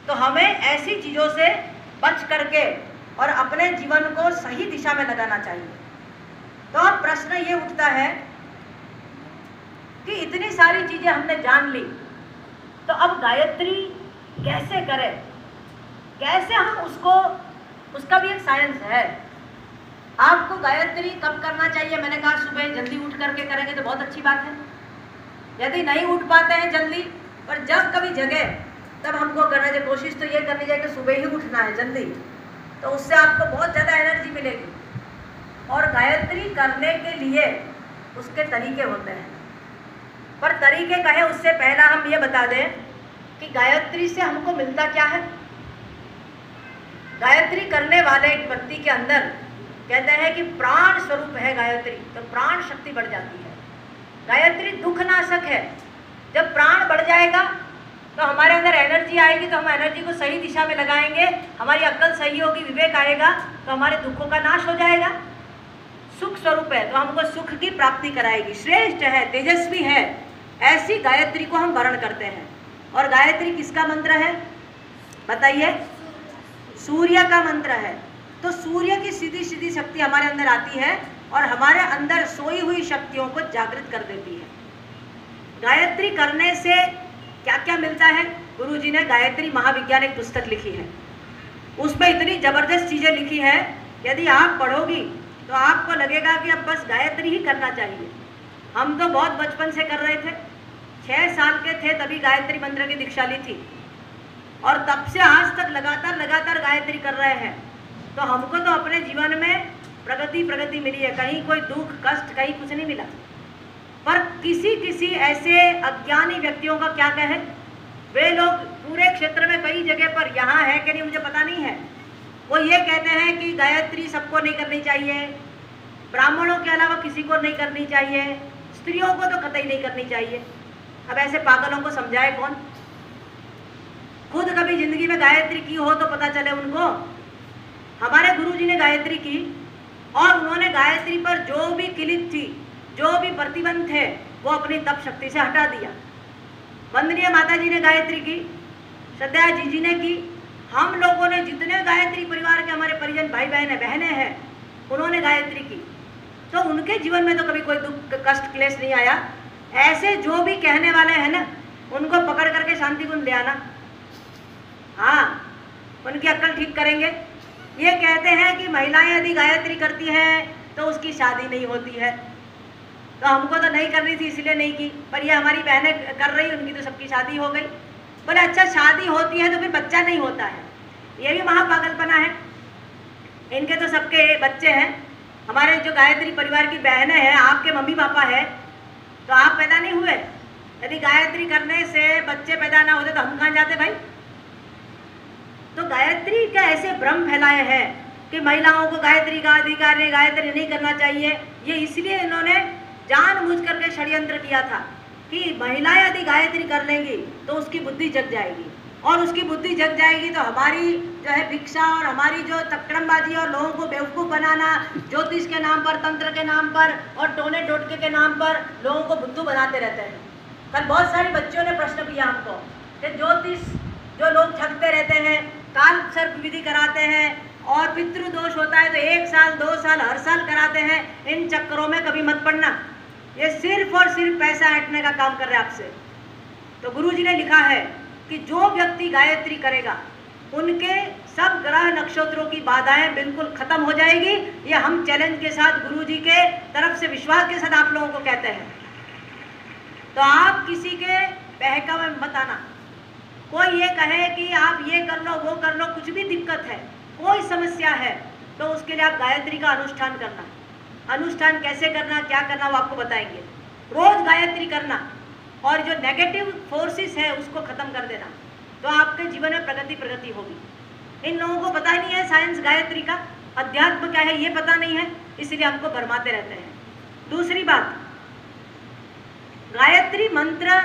तो हमें ऐसी चीज़ों से बच करके और अपने जीवन को सही दिशा में लगाना चाहिए। तो अब प्रश्न ये उठता है कि इतनी सारी चीज़ें हमने जान ली, तो अब गायत्री कैसे करें, कैसे हम उसका भी एक साइंस है। आपको गायत्री कब करना चाहिए? मैंने कहा सुबह जल्दी उठ करके करेंगे तो बहुत अच्छी बात है। यदि नहीं उठ पाते हैं जल्दी, पर जब कभी जगे तब हमको करना चाहिए, कोशिश तो ये करनी चाहिए कि सुबह ही उठना है जल्दी, तो उससे आपको बहुत ज़्यादा एनर्जी मिलेगी। और गायत्री करने के लिए उसके तरीके होते हैं, पर तरीके कहे उससे पहला हम ये बता दें कि गायत्री से हमको मिलता क्या है। गायत्री करने वाले एक व्यक्ति के अंदर कहते हैं कि प्राण स्वरूप है गायत्री, तो प्राण शक्ति बढ़ जाती है। गायत्री दुखनाशक है। जब प्राण बढ़ जाएगा तो हमारे अंदर एनर्जी आएगी, तो हम एनर्जी को सही दिशा में लगाएंगे, हमारी अक्ल सही होगी, विवेक आएगा, तो हमारे दुखों का नाश हो जाएगा। सुख स्वरूप है तो हमको सुख की प्राप्ति कराएगी, श्रेष्ठ है, तेजस्वी है, ऐसी गायत्री को हम वर्ण करते हैं। और गायत्री किसका मंत्र है बताइए? सूर्य का मंत्र है। तो सूर्य की सीधी सीधी शक्ति हमारे अंदर आती है और हमारे अंदर सोई हुई शक्तियों को जागृत कर देती है। गायत्री करने से क्या क्या मिलता है? गुरु जी ने गायत्री महाविज्ञान एक पुस्तक लिखी है, उसमें इतनी जबरदस्त चीजें लिखी है, यदि आप पढ़ोगी तो आपको लगेगा कि अब बस गायत्री ही करना चाहिए। हम तो बहुत बचपन से कर रहे थे, 6 साल के थे तभी गायत्री मंत्र की दीक्षा ली थी, और तब से आज तक लगातार गायत्री कर रहे हैं। तो हमको तो अपने जीवन में प्रगति मिली है, कहीं कोई दुख कष्ट कहीं कुछ नहीं मिला। पर किसी ऐसे अज्ञानी व्यक्तियों का क्या कहे, वे लोग पूरे क्षेत्र में कई जगह पर, यहाँ है कि नहीं मुझे पता नहीं है, वो ये कहते हैं कि गायत्री सबको नहीं करनी चाहिए, ब्राह्मणों के अलावा किसी को नहीं करनी चाहिए, स्त्रियों को तो कतई नहीं करनी चाहिए। अब ऐसे पागलों को समझाए कौन? खुद कभी जिंदगी में गायत्री की हो तो पता चले उनको। हमारे गुरुजी ने गायत्री की और उन्होंने गायत्री पर जो भी किलित थी, जो भी प्रतिबंध थे, वो अपनी तप शक्ति से हटा दिया। वंदनीय माता जी ने गायत्री की, श्रद्धा जी ने की, हम लोगों ने जितने गायत्री परिवार के हमारे परिजन भाई बहनें हैं, उन्होंने गायत्री की, तो उनके जीवन में तो कभी कोई दुख कष्ट क्लेश नहीं आया। ऐसे जो भी कहने वाले हैं ना, उनको पकड़ करके शांति कुंज ले आना, हाँ उनकी अक्ल ठीक करेंगे। ये कहते हैं कि महिलाएं यदि गायत्री करती हैं तो उसकी शादी नहीं होती है, तो हमको तो नहीं करनी थी इसलिए नहीं की, पर ये हमारी बहनें कर रही, उनकी तो सबकी शादी हो गई। बोले अच्छा शादी होती है तो फिर बच्चा नहीं होता है, ये भी महापागलपना है। इनके तो सबके बच्चे हैं। हमारे जो गायत्री परिवार की बहनें हैं, आपके मम्मी पापा हैं, तो आप पैदा नहीं हुए? यदि गायत्री करने से बच्चे पैदा ना होते तो हम कहाँ जाते भाई? तो गायत्री का ऐसे भ्रम फैलाए हैं कि महिलाओं को गायत्री का अधिकार नहीं, गायत्री नहीं करना चाहिए। ये इसलिए इन्होंने जानबूझ करके षड्यंत्र किया था कि महिलाएं यदि गायत्री कर लेंगी तो उसकी बुद्धि जग जाएगी, और उसकी बुद्धि जग जाएगी तो हमारी जो है भिक्षा और हमारी जो तकड़मबाजी और लोगों को बेवकूफ़ बनाना, ज्योतिष के नाम पर, तंत्र के नाम पर और टोने टोटके के नाम पर लोगों को बुद्धू बनाते रहते हैं। कल बहुत सारे बच्चों ने प्रश्न किया हमको कि ज्योतिष जो लोग ठगते रहते हैं, काल सर्प विधि कराते हैं और पितृदोष होता है तो 1 साल 2 साल हर साल कराते हैं, इन चक्करों में कभी मत पड़ना, ये सिर्फ और सिर्फ पैसा ऐंठने का काम कर रहे हैं आपसे। तो गुरुजी ने लिखा है कि जो व्यक्ति गायत्री करेगा उनके सब ग्रह नक्षत्रों की बाधाएं बिल्कुल खत्म हो जाएगी। ये हम चैलेंज के साथ गुरुजी के तरफ से विश्वास के साथ आप लोगों को कहते हैं। तो आप किसी के बहकावे में मत आना। कोई ये कहे कि आप ये कर लो वो कर लो, कुछ भी दिक्कत है, कोई समस्या है, तो उसके लिए आप गायत्री का अनुष्ठान करना। अनुष्ठान कैसे करना, क्या करना, वो आपको बताएंगे। रोज गायत्री करना और जो नेगेटिव फोर्सेस है उसको खत्म कर देना, तो आपके जीवन में प्रगति होगी। इन लोगों को पता ही नहीं है साइंस गायत्री का, अध्यात्म क्या है ये पता नहीं है, इसलिए हमको भरमाते रहते हैं। दूसरी बात, गायत्री मंत्र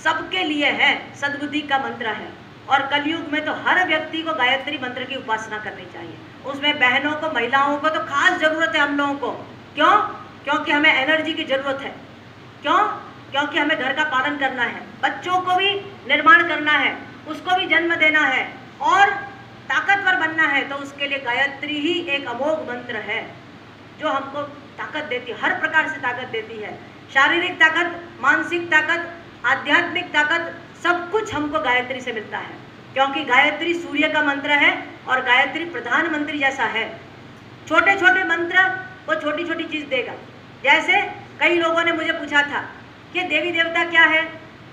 सबके लिए है, सद्बुद्धि का मंत्र है, और कलयुग में तो हर व्यक्ति को गायत्री मंत्र की उपासना करनी चाहिए। उसमें बहनों को, महिलाओं को तो खास जरूरत है हम लोगों को। क्यों? क्योंकि हमें एनर्जी की जरूरत है। क्यों? क्योंकि हमें घर का पालन करना है, बच्चों को भी निर्माण करना है, उसको भी जन्म देना है, और ताकतवर बनना है तो उसके लिए गायत्री ही एक अमोघ मंत्र है जो हमको ताकत देती है, हर प्रकार से ताकत देती है। शारीरिक ताकत, मानसिक ताकत, आध्यात्मिक ताकत, सब कुछ हमको गायत्री से मिलता है, क्योंकि गायत्री सूर्य का मंत्र है और गायत्री प्रधानमंत्री जैसा है। छोटे छोटे मंत्र वो छोटी छोटी चीज़ देगा। जैसे कई लोगों ने मुझे पूछा था कि देवी देवता क्या है,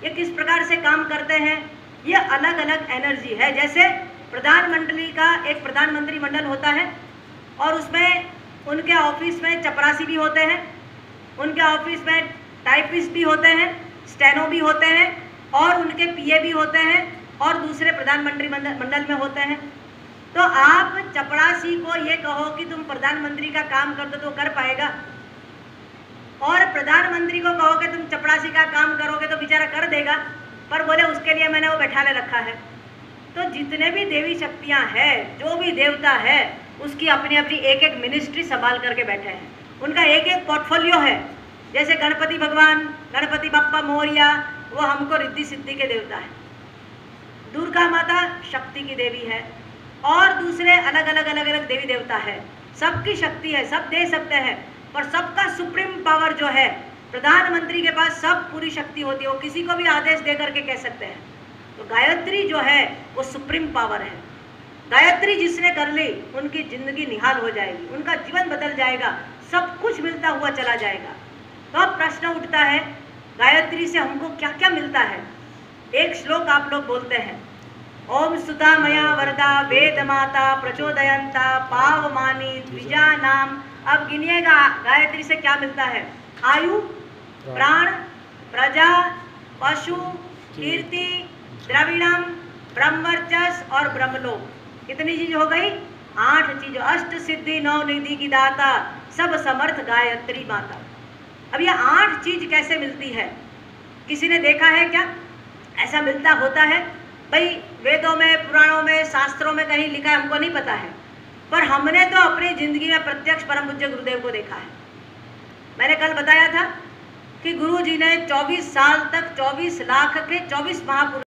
ये किस प्रकार से काम करते हैं, ये अलग अलग एनर्जी है। जैसे प्रधानमंत्री का एक प्रधानमंत्री मंडल होता है और उसमें उनके ऑफिस में चपरासी भी होते हैं, उनके ऑफिस में टाइपिस्ट भी होते हैं, स्टेनो भी होते हैं और उनके पीए भी होते हैं और दूसरे प्रधानमंत्री मंडल में होते हैं। तो आप चपरासी को ये कहो कि तुम प्रधानमंत्री का काम कर दो तो कर पाएगा, और प्रधानमंत्री को कहो कि तुम चपरासी का काम करोगे तो बेचारा कर देगा, पर बोले उसके लिए मैंने वो बैठा ले रखा है। तो जितने भी देवी शक्तियाँ हैं, जो भी देवता है, उसकी अपनी अपनी एक एक मिनिस्ट्री संभाल करके बैठे हैं, उनका एक एक पोर्टफोलियो है। जैसे गणपति भगवान, गणपति बप्पा मोरिया, वो हमको रिद्धि सिद्धि के देवता है। दुर्गा माता शक्ति की देवी है और दूसरे अलग अलग देवी देवता है। सबकी शक्ति है, सब दे सकते हैं, पर सबका सुप्रीम पावर जो है प्रधानमंत्री के पास सब पूरी शक्ति होती है, वो किसी को भी आदेश दे करके कह सकते हैं। तो गायत्री जो है वो सुप्रीम पावर है। गायत्री जिसने कर ली उनकी जिंदगी निहाल हो जाएगी, उनका जीवन बदल जाएगा, सब कुछ मिलता हुआ चला जाएगा। तो अब प्रश्न उठता है गायत्री से हमको क्या क्या मिलता है। एक श्लोक आप लोग बोलते हैं, ओम सुता मया वरदा वेद माता प्रचोदयंता पावमानी द्विजानाम। अब गिनिएगा गायत्री से क्या मिलता है। आयु, प्राण, प्रजा, पशु, कीर्ति, द्रविणम, ब्रह्मवर्चस और ब्रह्मलोक। कितनी चीज हो गई? 8 चीज। अष्ट सिद्धि 9 निधि की दाता, सब समर्थ गायत्री माता। अब ये 8 चीज कैसे मिलती है, किसी ने देखा है क्या? ऐसा मिलता होता है भाई? वेदों में, पुराणों में, शास्त्रों में कहीं लिखा है हमको नहीं पता है, पर हमने तो अपनी जिंदगी में प्रत्यक्ष परम पूज्य गुरुदेव को देखा है। मैंने कल बताया था कि गुरु जी ने 24 साल तक 24 लाख के 24 महापुरुष